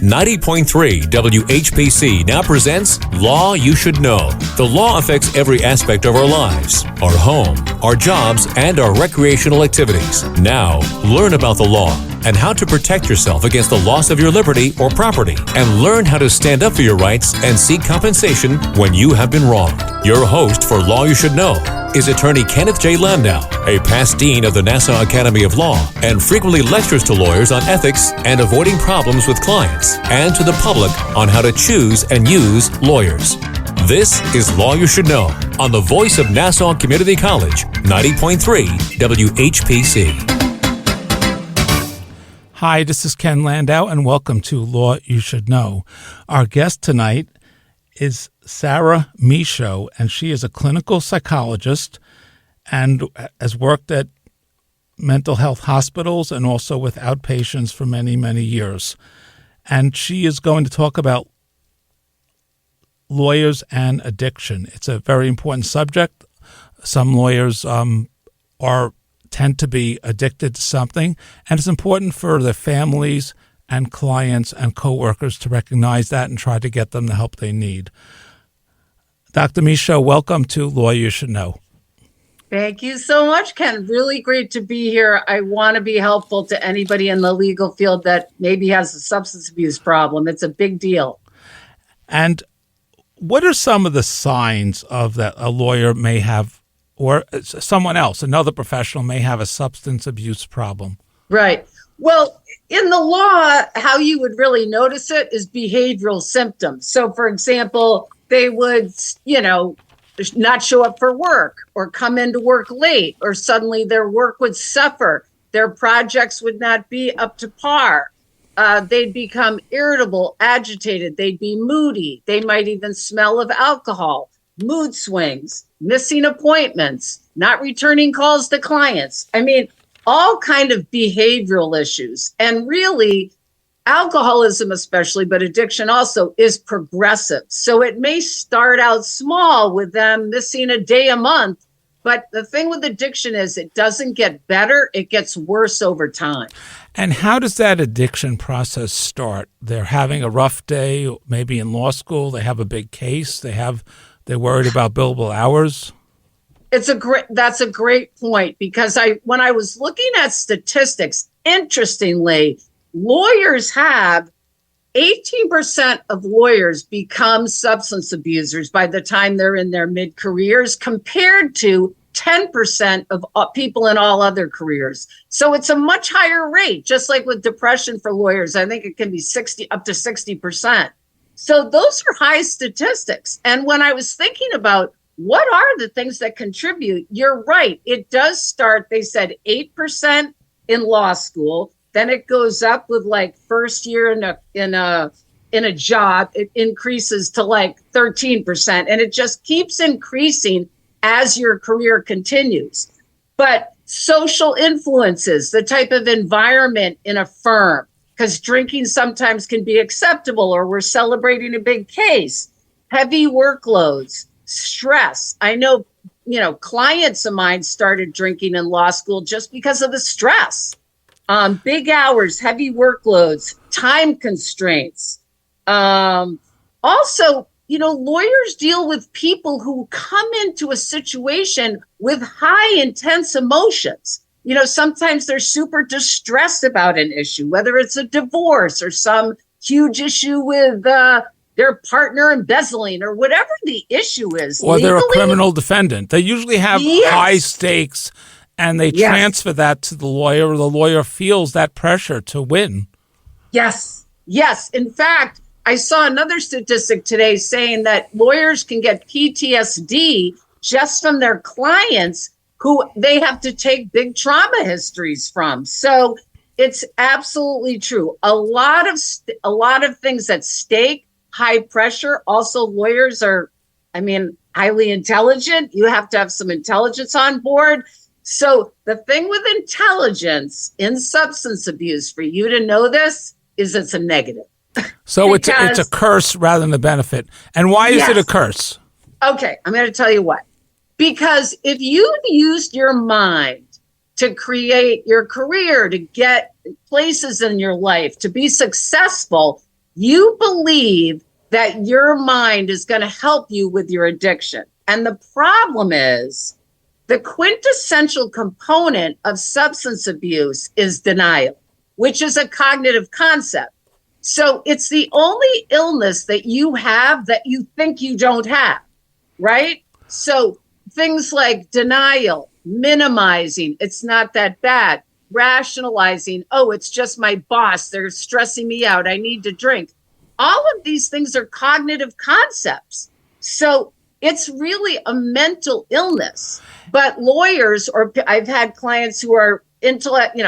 90.3 WHPC now presents Law You Should Know. The law affects every aspect of our lives, our home, our jobs, and our recreational activities. Now, learn about the law and how to protect yourself against the loss of your liberty or property, and learn how to stand up for your rights and seek compensation when you have been wronged. Your host for Law You Should Know is attorney Kenneth J. Landau, a past dean of the Nassau Academy of Law, and frequently lectures to lawyers on ethics and avoiding problems with clients, and to the public on how to choose and use lawyers. This is Law You Should Know on the voice of Nassau Community College, 90.3 WHPC. Hi, this is Ken Landau, and welcome to Law You Should Know. Our guest tonight is Sarah Michaud, and she is a clinical psychologist and has worked at mental health hospitals and also with outpatients for many, many years. And she is going to talk about lawyers and addiction. It's a very important subject. Some lawyers tend to be addicted to something, and it's important for their families and clients and coworkers to recognize that and try to get them the help they need. Dr. Michaud, welcome to Law You Should Know. Thank you so much, Ken. Really great to be here. I want to be helpful to anybody in the legal field that maybe has a substance abuse problem. It's a big deal. And what are some of the signs of that a lawyer may have, or someone else, another professional may have a substance abuse problem? Right. Well, in the law, how you would really notice it is behavioral symptoms. So, for example, they would, not show up for work or come into work late, or suddenly their work would suffer. Their projects would not be up to par. They'd become irritable, agitated. They'd be moody. They might even smell of alcohol, mood swings, missing appointments, not returning calls to clients. I mean, all kind of behavioral issues. And really, alcoholism especially, but addiction also, is progressive. So it may start out small with them missing a day a month, but the thing with addiction is it doesn't get better, it gets worse over time. And how does that addiction process start? They're having a rough day, maybe in law school, they have a big case, they're worried about billable hours. That's a great point, because when I was looking at statistics, interestingly, lawyers have 18% of lawyers become substance abusers by the time they're in their mid-careers, compared to 10% of people in all other careers. So it's a much higher rate, just like with depression for lawyers. I think it can be up to 60%. So those are high statistics. And when I was thinking about what are the things that contribute, you're right. It does start, they said 8% in law school. Then it goes up with like first year in a job, it increases to like 13%. And it just keeps increasing as your career continues. But social influences, the type of environment in a firm, because drinking sometimes can be acceptable, or we're celebrating a big case, heavy workloads, stress. I know, clients of mine started drinking in law school just because of the stress. Big hours, heavy workloads, time constraints. Also, lawyers deal with people who come into a situation with high, intense emotions. Sometimes they're super distressed about an issue, whether it's a divorce or some huge issue with their partner embezzling or whatever the issue is. Or they're a criminal defendant. They usually have high stakes, and they transfer that to the lawyer, or the lawyer feels that pressure to win. Yes. In fact, I saw another statistic today saying that lawyers can get PTSD just from their clients who they have to take big trauma histories from. So it's absolutely true. A lot of things at stake, high pressure. Also, lawyers are, highly intelligent. You have to have some intelligence on board. So the thing with intelligence in substance abuse, for you to know this, is it's a negative. So it's a curse rather than a benefit. And why is it a curse? Okay, I'm going to tell you what. Because if you've used your mind to create your career, to get places in your life, to be successful, you believe that your mind is going to help you with your addiction. And the problem is the quintessential component of substance abuse is denial, which is a cognitive concept. So it's the only illness that you have that you think you don't have, right? So things like denial, minimizing, it's not that bad, rationalizing, oh, it's just my boss, they're stressing me out, I need to drink. All of these things are cognitive concepts. So it's really a mental illness. But lawyers, or I've had clients who are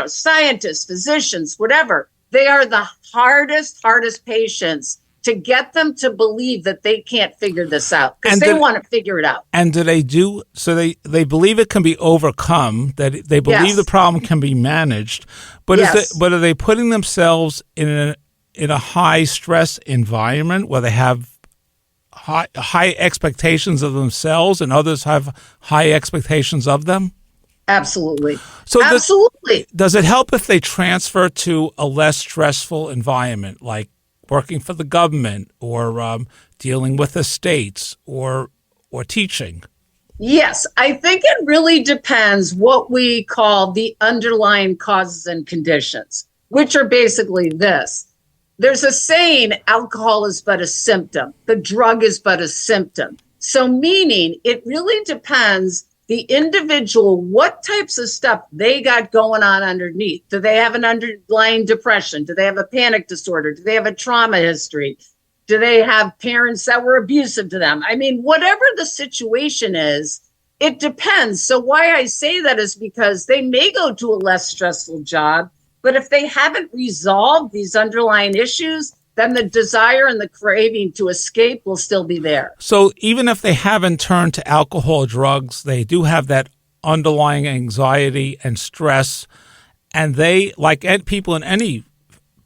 scientists, physicians, whatever, they are the hardest patients to get them to believe that they can't figure this out because they want to figure it out. And do they do, so they believe it can be overcome, that they believe the problem can be managed, but are they putting themselves in a high stress environment where they have high expectations of themselves and others have high expectations of them? Absolutely. So absolutely. Does it help if they transfer to a less stressful environment, like working for the government or dealing with estates or teaching? Yes, I think it really depends what we call the underlying causes and conditions, which are basically this. There's a saying, alcohol is but a symptom. The drug is but a symptom. So meaning it really depends the individual, what types of stuff they got going on underneath. Do they have an underlying depression? Do they have a panic disorder? Do they have a trauma history? Do they have parents that were abusive to them? I mean, whatever the situation is, it depends. So why I say that is because they may go to a less stressful job, but if they haven't resolved these underlying issues, then the desire and the craving to escape will still be there. So even if they haven't turned to alcohol or drugs, they do have that underlying anxiety and stress, and they, like people in any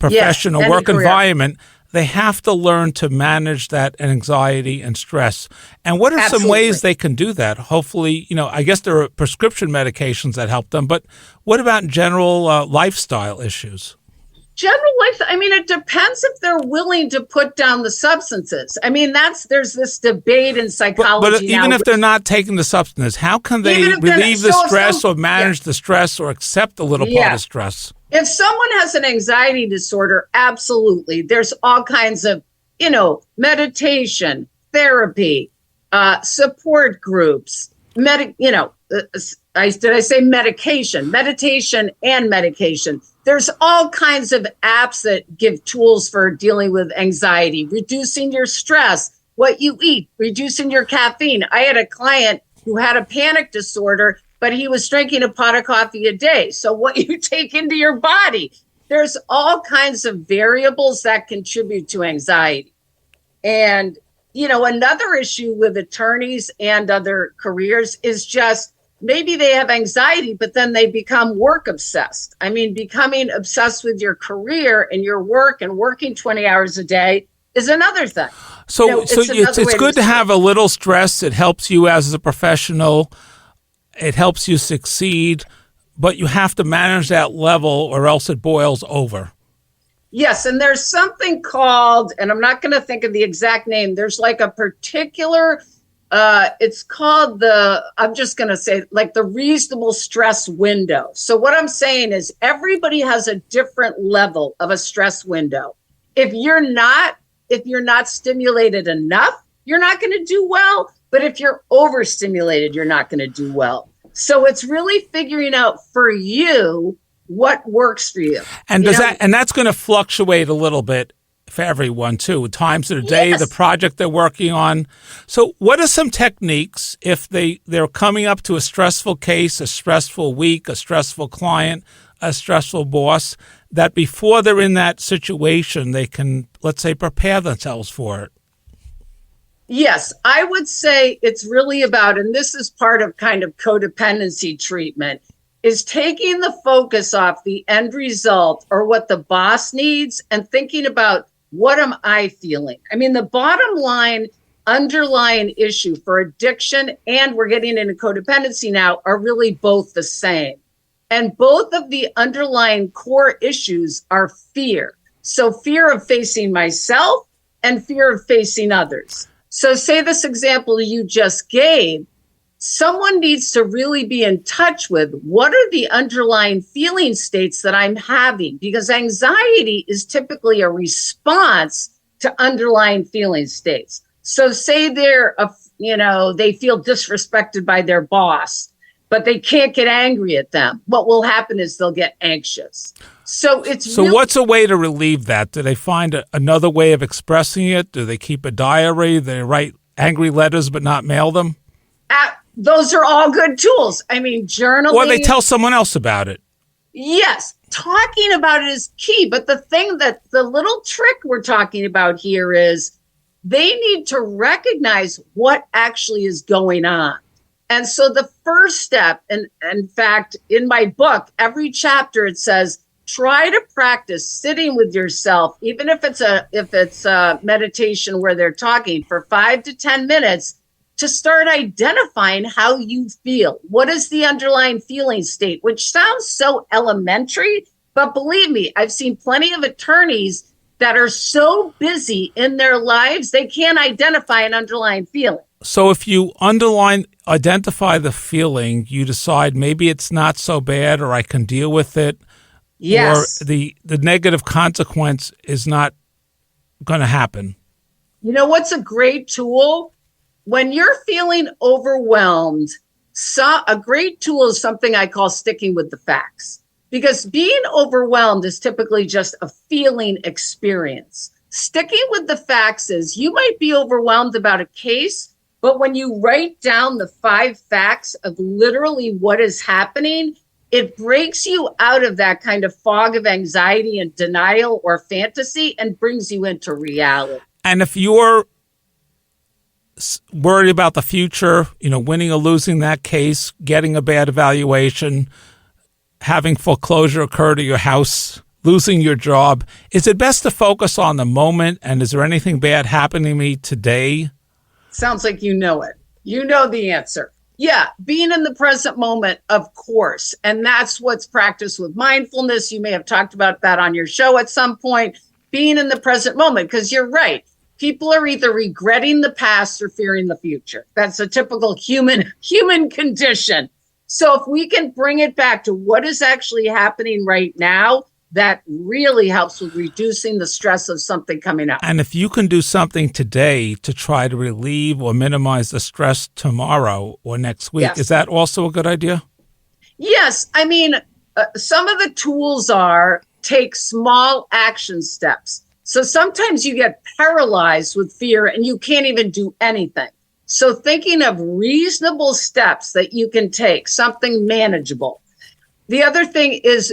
profession or work environment, they have to learn to manage that anxiety and stress. And what are some ways they can do that? Hopefully, I guess there are prescription medications that help them, but what about general lifestyle issues? General life, it depends if they're willing to put down the substances. There's this debate in psychology but even if they're not taking the substances, how can they relieve the stress or manage the stress or accept a little part of stress? If someone has an anxiety disorder, absolutely. There's all kinds of, meditation, therapy, support groups, did I say medication? Meditation and medication. There's all kinds of apps that give tools for dealing with anxiety, reducing your stress, what you eat, reducing your caffeine. I had a client who had a panic disorder, but he was drinking a pot of coffee a day. So what you take into your body, there's all kinds of variables that contribute to anxiety. And, another issue with attorneys and other careers is just maybe they have anxiety, but then they become work obsessed. Becoming obsessed with your career and your work and working 20 hours a day is another thing. So it's good to have a little stress. It helps you as a professional. It helps you succeed, but you have to manage that level or else it boils over. Yes, and there's something called, and I'm not going to think of the exact name, there's like a particular it's called I'm just going to say like the reasonable stress window. So what I'm saying is everybody has a different level of a stress window. If you're not stimulated enough, you're not going to do well. But if you're overstimulated, you're not going to do well. So it's really figuring out for you what works for you. And that's going to fluctuate a little bit for everyone too, times of the day, the project they're working on. So what are some techniques if they're coming up to a stressful case, a stressful week, a stressful client, a stressful boss, that before they're in that situation, they can, let's say, prepare themselves for it? Yes, I would say it's really about, and this is part of kind of codependency treatment, is taking the focus off the end result or what the boss needs and thinking about what am I feeling? The bottom line underlying issue for addiction, and we're getting into codependency now, are really both the same. And both of the underlying core issues are fear. So fear of facing myself and fear of facing others. So say this example you just gave, someone needs to really be in touch with what are the underlying feeling states that I'm having, because anxiety is typically a response to underlying feeling states. So say they feel disrespected by their boss, but they can't get angry at them. What will happen is they'll get anxious. So what's a way to relieve that? Do they find another way of expressing it? Do they keep a diary? Do they write angry letters but not mail them? Those are all good tools. I mean, journaling. Or they tell someone else about it. Yes, talking about it is key. But the little trick we're talking about here is they need to recognize what actually is going on. And so the first step, and in fact, in my book, every chapter it says, try to practice sitting with yourself, even if it's a meditation where they're talking for 5 to 10 minutes, to start identifying how you feel. What is the underlying feeling state, which sounds so elementary, but believe me, I've seen plenty of attorneys that are so busy in their lives, they can't identify an underlying feeling. So if you identify the feeling, you decide maybe it's not so bad or I can deal with it. Yes. Or the negative consequence is not going to happen. You know what's a great tool? When you're feeling overwhelmed, a great tool is something I call sticking with the facts. Because being overwhelmed is typically just a feeling experience. Sticking with the facts is you might be overwhelmed about a case, but when you write down the 5 facts of literally what is happening, it breaks you out of that kind of fog of anxiety and denial or fantasy and brings you into reality. And if you're worried about the future, winning or losing that case, getting a bad evaluation, having foreclosure occur to your house, losing your job, is it best to focus on the moment? And is there anything bad happening to me today? Sounds like you know it. You know the answer. Yeah, being in the present moment, of course. And that's what's practiced with mindfulness. You may have talked about that on your show at some point. Being in the present moment, because you're right. People are either regretting the past or fearing the future. That's a typical human condition. So if we can bring it back to what is actually happening right now, that really helps with reducing the stress of something coming up. And if you can do something today to try to relieve or minimize the stress tomorrow or next week, Yes. Is that also a good idea? Yes. I mean, some of the tools are take small action steps. So sometimes you get paralyzed with fear and you can't even do anything. So thinking of reasonable steps that you can take, something manageable. The other thing is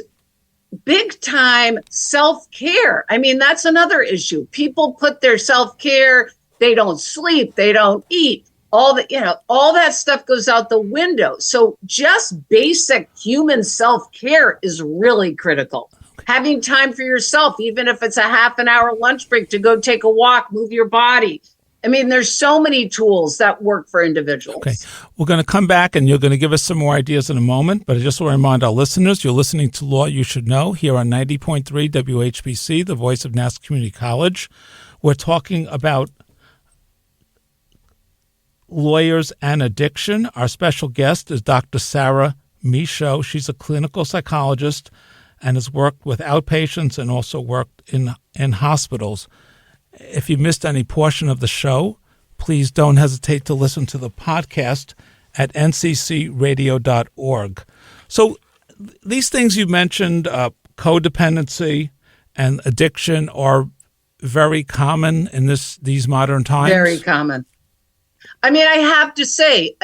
big time self-care. I mean, that's another issue. People put their self-care, they don't sleep, they don't eat. All that stuff goes out the window. So just basic human self-care is really critical. Having time for yourself, even if it's a half an hour lunch break to go take a walk, move your body. I mean, there's so many tools that work for individuals. Okay. We're going to come back and you're going to give us some more ideas in a moment, but I just want to remind our listeners, you're listening to Law You Should Know here on 90.3 WHPC, the voice of Nassau Community College. We're talking about lawyers and addiction. Our special guest is Dr. Sarah Michaud. She's a clinical psychologist and has worked with outpatients and also worked in hospitals. If you missed any portion of the show, please don't hesitate to listen to the podcast at nccradio.org. So these things you mentioned, codependency and addiction, are very common in these modern times? Very common. I mean, I have to say,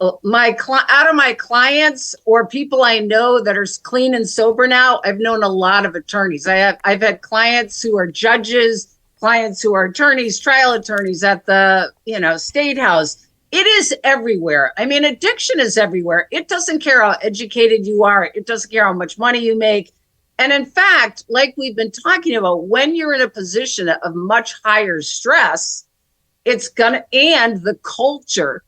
out of my clients or people I know that are clean and sober now, I've known a lot of attorneys. I've had clients who are judges, clients who are attorneys, trial attorneys at the state house. It is everywhere. I mean, addiction is everywhere. It doesn't care how educated you are. It doesn't care how much money you make. And in fact, like we've been talking about, when you're in a position of much higher stress, and the culture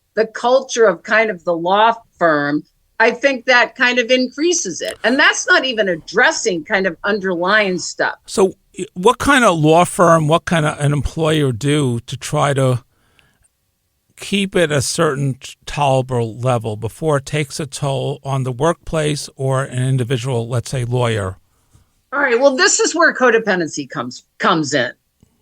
of kind of the law firm I think that kind of increases it. And that's not even addressing kind of underlying stuff. So what kind of law firm, what kind of an employer do to try to keep it a certain tolerable level before it takes a toll on the workplace or an individual, let's say, lawyer? All right. Well, this is where codependency comes in.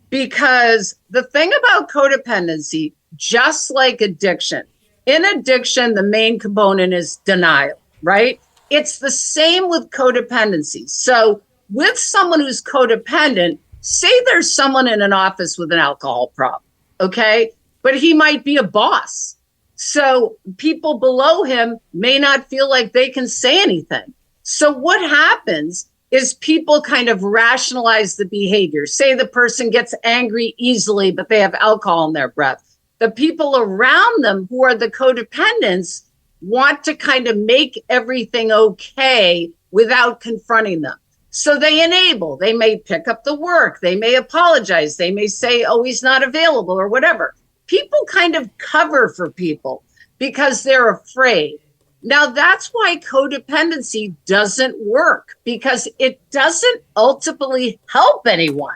Because the thing about codependency, just like addiction, in addiction, the main component is denial, right? It's the same with codependency. So with someone who's codependent, say there's someone in an office with an alcohol problem, okay? But he might be a boss. So people below him may not feel like they can say anything. So what happens is people kind of rationalize the behavior. Say the person gets angry easily, but they have alcohol in their breath. The people around them who are the codependents want to kind of make everything okay without confronting them. So they enable. They may pick up the work. They may apologize. They may say, oh, he's not available or whatever. People kind of cover for people because they're afraid. Now, that's why codependency doesn't work, because it doesn't ultimately help anyone.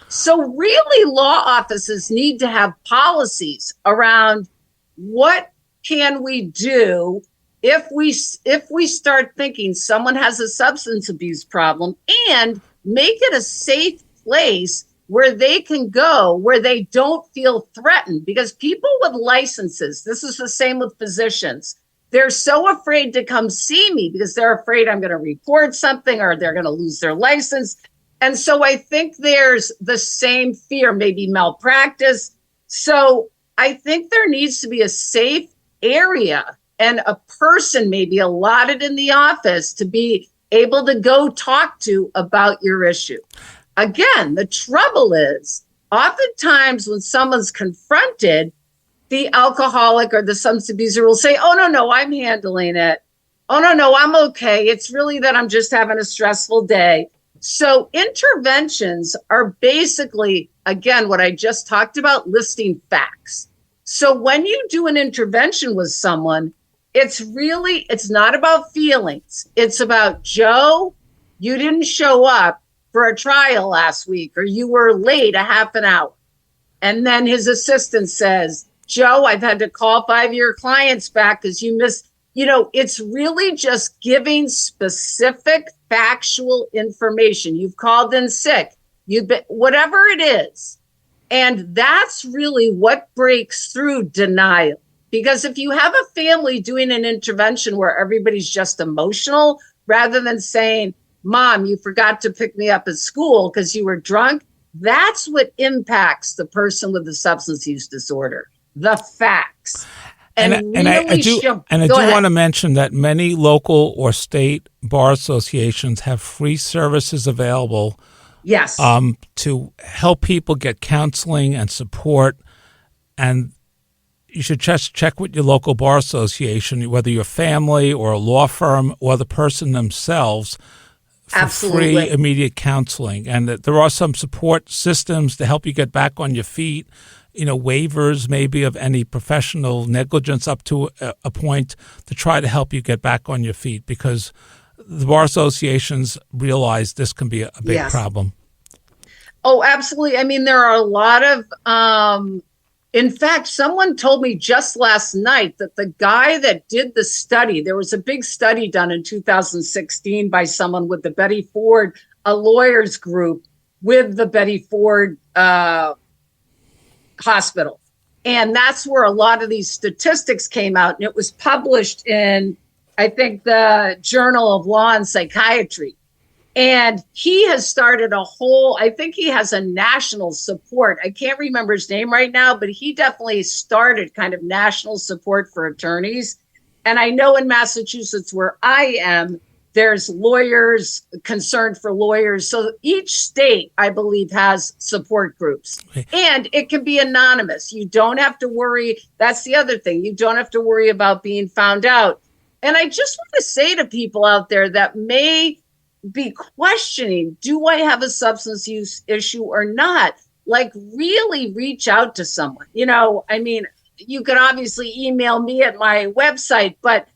So really, law offices need to have policies around what can we do if we start thinking someone has a substance abuse problem, and make it a safe place where they can go, where they don't feel threatened. Because people with licenses, this is the same with physicians, they're so afraid to come see me because they're afraid I'm going to report something or they're going to lose their license. And so I think there's the same fear, maybe malpractice. So I think there needs to be a safe area and a person maybe allotted in the office to be able to go talk to about your issue. Again, the trouble is, oftentimes when someone's confronted, the alcoholic or the substance abuser will say, oh, no, I'm handling it. Oh, no, I'm okay. It's really that I'm just having a stressful day. So interventions are basically, again, what I just talked about, listing facts. So when you do an intervention with someone, it's not about feelings. It's about, Joe, you didn't show up for a trial last week, or you were late a half an hour. And then his assistant says, Joe, I've had to call 5 of your clients back because you missed. It's really just giving specific factual information. You've called in sick, you've been, whatever it is. And that's really what breaks through denial. Because if you have a family doing an intervention where everybody's just emotional, rather than saying, Mom, you forgot to pick me up at school because you were drunk, that's what impacts the person with the substance use disorder. The facts. And I do want to mention that many local or state bar associations have free services available. Yes. To help people get counseling and support. And you should just check with your local bar association, whether your family or a law firm or the person themselves, for Absolutely. free immediate counseling. And that there are some support systems to help you get back on your feet. Waivers maybe of any professional negligence up to a point to try to help you get back on your feet, because the bar associations realize this can be a big problem. Oh, absolutely. I mean, there are a lot of, in fact, someone told me just last night that the guy that did the study, there was a big study done in 2016 by someone with the Betty Ford, a lawyers group with the Betty Ford, hospital. And that's where a lot of these statistics came out. And it was published in, I think, the Journal of Law and Psychiatry. And he has started I think he has a national support. I can't remember his name right now, but he definitely started kind of national support for attorneys. And I know in Massachusetts, where I am, there's lawyers concerned for lawyers. So each state, I believe, has support groups. Okay. And it can be anonymous. You don't have to worry. That's the other thing. You don't have to worry about being found out. And I just want to say to people out there that may be questioning, do I have a substance use issue or not? Like, really reach out to someone. I mean, you can obviously email me at my website, but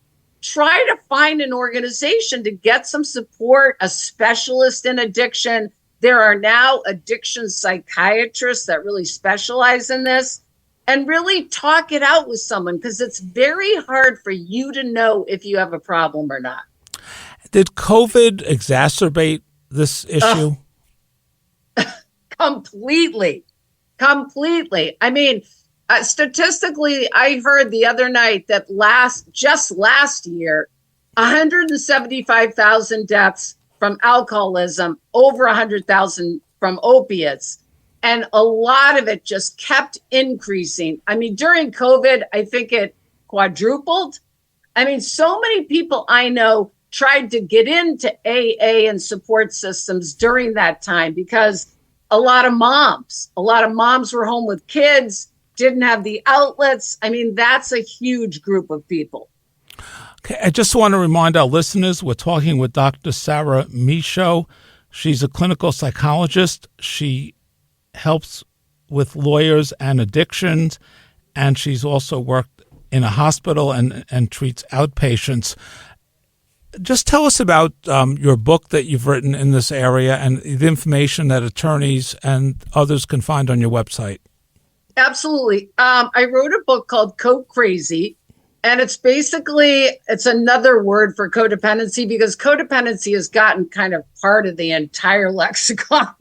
try to find an organization to get some support, a specialist in addiction. There are now addiction psychiatrists that really specialize in this, and really talk it out with someone, because it's very hard for you to know if you have a problem or not. Did COVID exacerbate this issue? Completely. I mean, statistically, I heard the other night that just last year, 175,000 deaths from alcoholism, over 100,000 from opiates. And a lot of it just kept increasing. I mean, during COVID, I think it quadrupled. I mean, so many people I know tried to get into AA and support systems during that time, because a lot of moms were home with kids, didn't have the outlets. I mean, that's a huge group of people. Okay, I just want to remind our listeners, we're talking with Dr. Sarah Michaud. She's a clinical psychologist. She helps with lawyers and addictions, and she's also worked in a hospital and treats outpatients. Just tell us about your book that you've written in this area and the information that attorneys and others can find on your website. Absolutely. I wrote a book called Code Crazy, and it's another word for codependency, because codependency has gotten kind of part of the entire lexicon.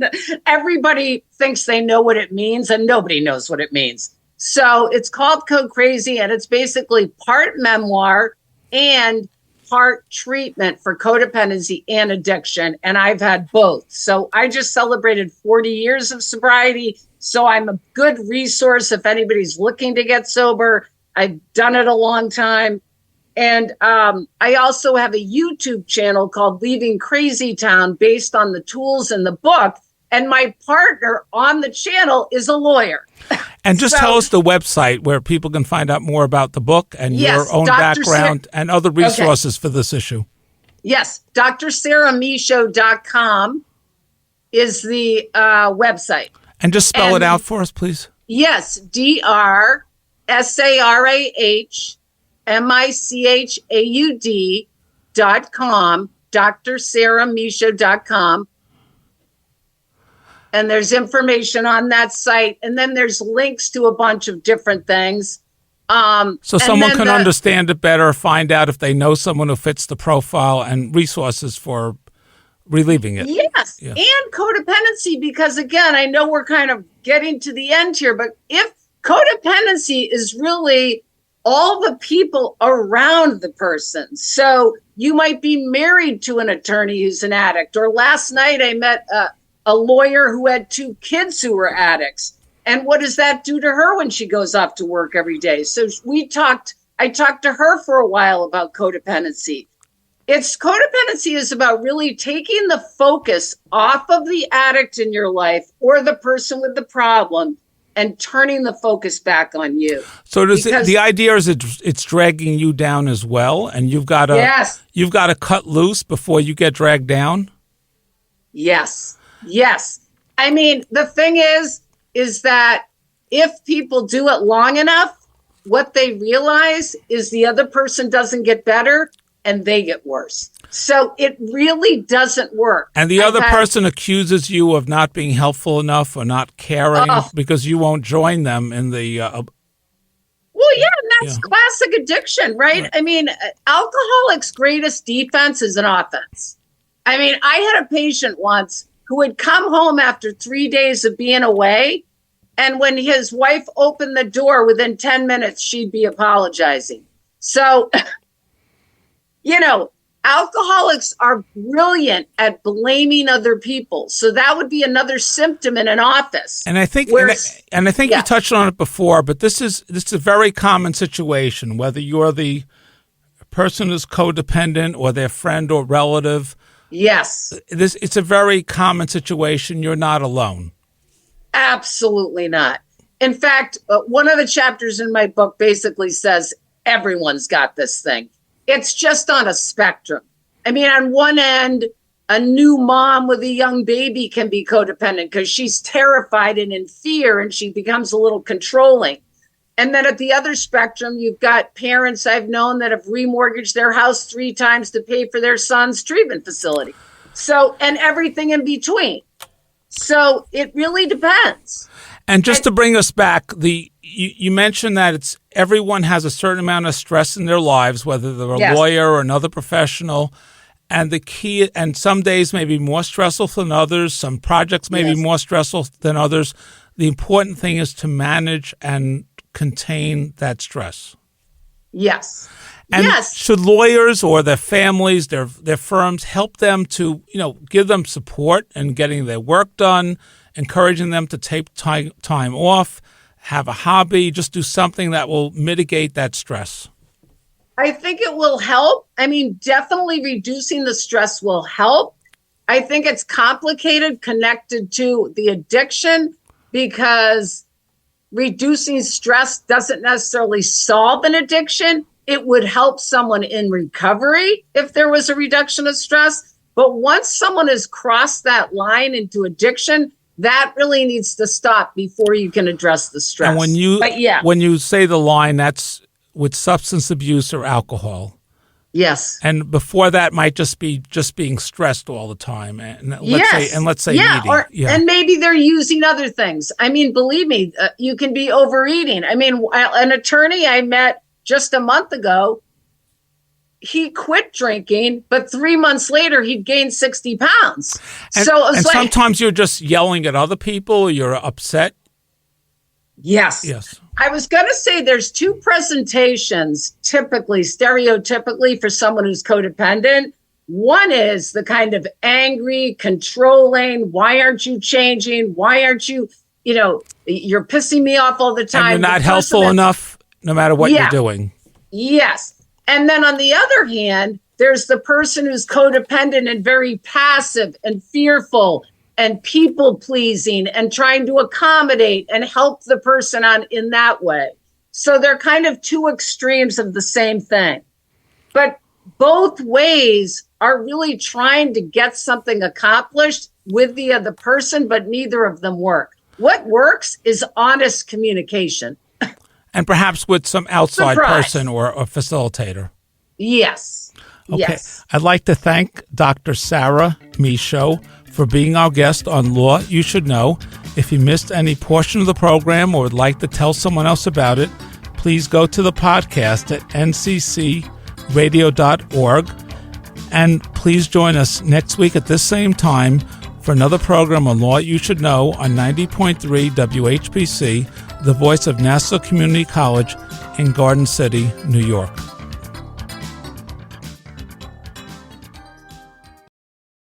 Everybody thinks they know what it means, and nobody knows what it means. So it's called Code Crazy, and it's basically part memoir and part treatment for codependency and addiction. And I've had both. So I just celebrated 40 years of sobriety. So I'm a good resource if anybody's looking to get sober. I've done it a long time. And I also have a YouTube channel called Leaving Crazy Town, based on the tools in the book. And my partner on the channel is a lawyer. And just tell us the website where people can find out more about the book and your own background and other resources for this issue. Yes, DrSarahMichaud.com is the website. And just spell it out for us, please. Yes, DrSarahMichaud.com, DrSarahMichaud.com. And there's information on that site. And then there's links to a bunch of different things. So someone can understand it better, find out if they know someone who fits the profile, and resources for relieving it. Yes. Yeah. And codependency, because again, I know we're kind of getting to the end here, but if codependency is really all the people around the person. So you might be married to an attorney who's an addict, or last night I met a lawyer who had 2 kids who were addicts. And what does that do to her when she goes off to work every day? So I talked to her for a while about codependency. Codependency is about really taking the focus off of the addict in your life or the person with the problem and turning the focus back on you. So the idea is it's dragging you down as well, and you've got to cut loose before you get dragged down? Yes. I mean, the thing is that if people do it long enough, what they realize is the other person doesn't get better and they get worse. So it really doesn't work. And the other person accuses you of not being helpful enough or not caring because you won't join them in the... Well, yeah, and that's classic addiction, right? I mean, alcoholics' greatest defense is an offense. I mean, I had a patient once who would come home after 3 days of being away, and when his wife opened the door, within 10 minutes, she'd be apologizing. So, alcoholics are brilliant at blaming other people. So that would be another symptom in an office. And I think, you touched on it before, but this is a very common situation, whether you're the person who's codependent or their friend or relative. Yes. It's a very common situation. You're not alone. Absolutely not. In fact, one of the chapters in my book basically says everyone's got this thing. It's just on a spectrum. I mean, on one end, a new mom with a young baby can be codependent because she's terrified and in fear, and she becomes a little controlling. And then at the other spectrum, you've got parents I've known that have remortgaged their house 3 times to pay for their son's treatment facility. So, and everything in between. So it really depends. And just to bring us back, you mentioned that everyone has a certain amount of stress in their lives, whether they're a lawyer or another professional. And the key, and some days may be more stressful than others. Some projects may be more stressful than others. The important thing is to manage and contain that stress. Yes. And should lawyers or their families, their firms help them to, give them support in getting their work done, encouraging them to take time off, have a hobby, just do something that will mitigate that stress? I think it will help. I mean, definitely reducing the stress will help. I think it's complicated connected to the addiction because reducing stress doesn't necessarily solve an addiction. It would help someone in recovery if there was a reduction of stress. But once someone has crossed that line into addiction, that really needs to stop before you can address the stress. And when you say the line, that's with substance abuse or alcohol. Yes. And before that might just be being stressed all the time. And let's say eating. And maybe they're using other things. I mean, believe me, you can be overeating. I mean, an attorney I met just a month ago, he quit drinking, but 3 months later, he'd gained 60 pounds. And sometimes you're just yelling at other people, you're upset. Yes. I was going to say there's 2 presentations, stereotypically for someone who's codependent. One is the kind of angry, controlling, why aren't you changing? Why aren't you, you're pissing me off all the time. And you're not helpful enough, no matter what you're doing. Yes. And then on the other hand, there's the person who's codependent and very passive and fearful and people pleasing and trying to accommodate and help the person on in that way. So they're kind of 2 extremes of the same thing. But both ways are really trying to get something accomplished with the other person, but neither of them work. What works is honest communication. And perhaps with some outside person or a facilitator. Yes. Okay. Yes. I'd like to thank Dr. Sarah Michaud for being our guest on Law You Should Know. If you missed any portion of the program or would like to tell someone else about it, please go to the podcast at nccradio.org. And please join us next week at this same time for another program on Law You Should Know on 90.3 WHPC, the voice of Nassau Community College in Garden City, New York.